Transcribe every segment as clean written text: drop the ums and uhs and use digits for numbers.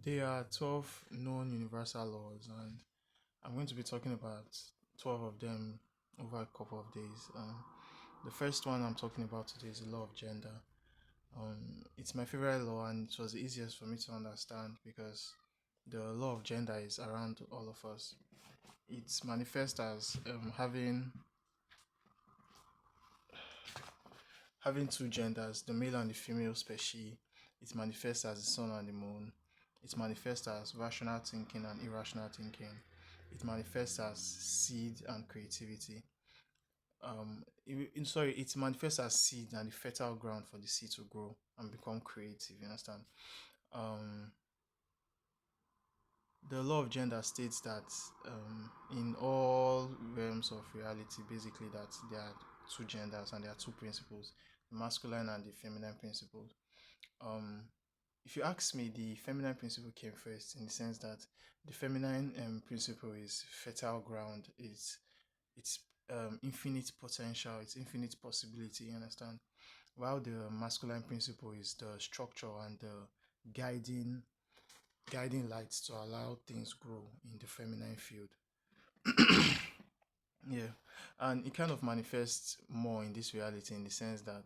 There are 12 known universal laws, and I'm going to be talking about 12 of them over a couple of days. The first one I'm talking about today is the law of gender. It's my favorite law, and it was the easiest for me to understand because the law of gender is around all of us. It's manifest as having two genders, the male and the female species. It manifests as the sun and the moon. It manifests as rational thinking and irrational thinking. It manifests as seed and creativity. It manifests as seed and the fertile ground for the seed to grow and become creative. You understand? Um, the law of gender states that in all realms of reality, basically, that there are two genders and there are two principles, the masculine and the feminine principles. um if you ask me, the feminine principle came first, in the sense that the feminine principle is fertile ground, it's infinite potential, it's infinite possibility, you understand, while the masculine principle is the structure and the guiding lights to allow things grow in the feminine field. Yeah, and it kind of manifests more in this reality, in the sense that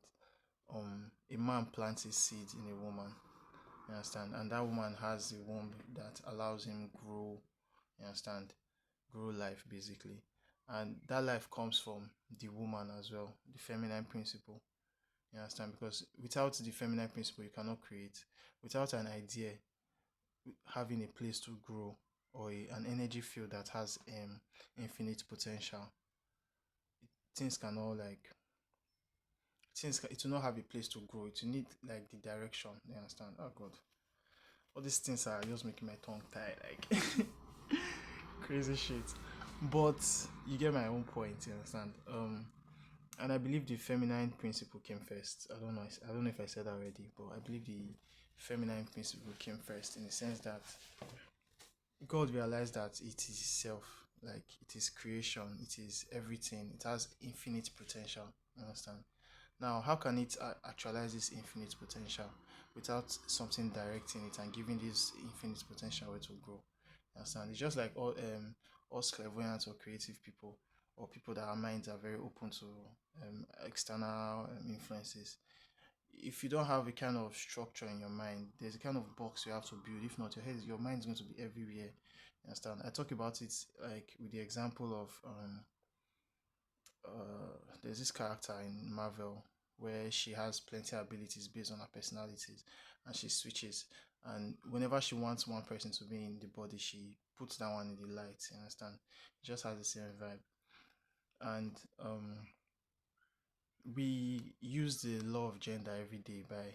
a man plants his seed in a woman. You understand? And that woman has a womb that allows him grow, you understand, grow life basically. And that life comes from the woman as well, the feminine principle. You understand? Because without the feminine principle, you cannot create. Without an idea having a place to grow, or an energy field that has infinite potential, things cannot like it will not have a place to grow. It will need like the direction. You understand? Oh God, all these things are just making my tongue tied, like crazy shit. But you get my own point, you understand? And I believe the feminine principle came first. I don't know if I said that already, but I believe the feminine principle came first, in the sense that God realized that it is self, like it is creation, it is everything, it has infinite potential. You understand? Now, how can it actualize this infinite potential without something directing it and giving this infinite potential where to grow? You understand? It's just like all us clairvoyants or creative people, or people that our minds are very open to external influences. If you don't have a kind of structure in your mind, there's a kind of box you have to build. If not, your mind is going to be everywhere. You understand? I talk about it like with the example of there's this character in Marvel where she has plenty of abilities based on her personalities, and she switches. And whenever she wants one person to be in the body, she puts that one in the light. You understand? It just has the same vibe. And we use the law of gender every day by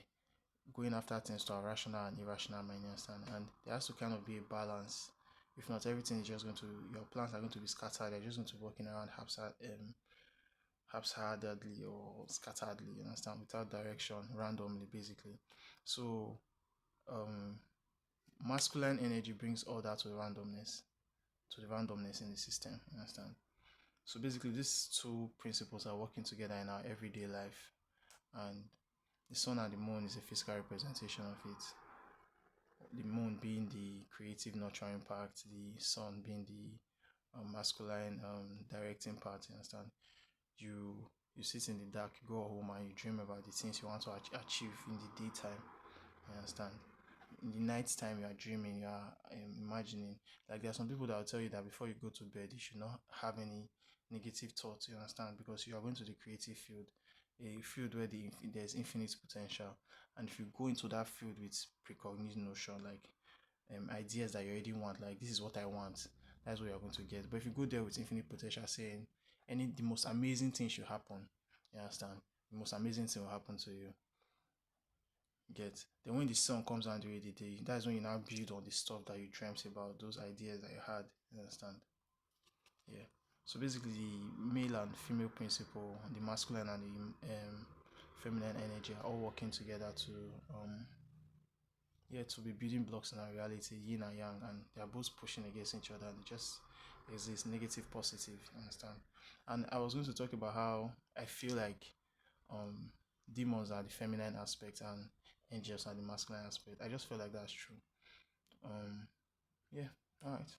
going after things to our rational and irrational mind, you understand? And there has to kind of be a balance. If not, everything is just going to, your plans are going to be scattered. They're just going to be working around haphazardly or scatteredly, you understand, without direction, randomly, basically. So, um, masculine energy brings order to the randomness in the system, you understand? So basically, these two principles are working together in our everyday life, and the sun and the moon is a physical representation of it. The moon being the creative nurturing part, the sun being the masculine directing part. You understand? You sit in the dark, you go home, and you dream about the things you want to achieve in the daytime. You understand? In the night time, you are dreaming, you are imagining. Like, there are some people that will tell you that before you go to bed, you should not have any negative thoughts. You understand? Because you are going to the creative field, a field where there's infinite potential. And if you go into that field with precognitive notion, like ideas that you already want, like this is what I want, that's what you're going to get. But if you go there with infinite potential, saying the most amazing thing should happen, you understand? The most amazing thing will happen to you. Get then when the sun comes out during the day, that's when you now build on the stuff that you dreamt about, those ideas that you had. You understand? Yeah. So basically, the male and female principle, the masculine and the feminine energy are all working together to to be building blocks in our reality, yin and yang, and they are both pushing against each other, and it just exists negative, positive. You understand? And I was going to talk about how I feel like um demons are the feminine aspect and angels are the masculine aspect. I just feel like that's true. Yeah, all right.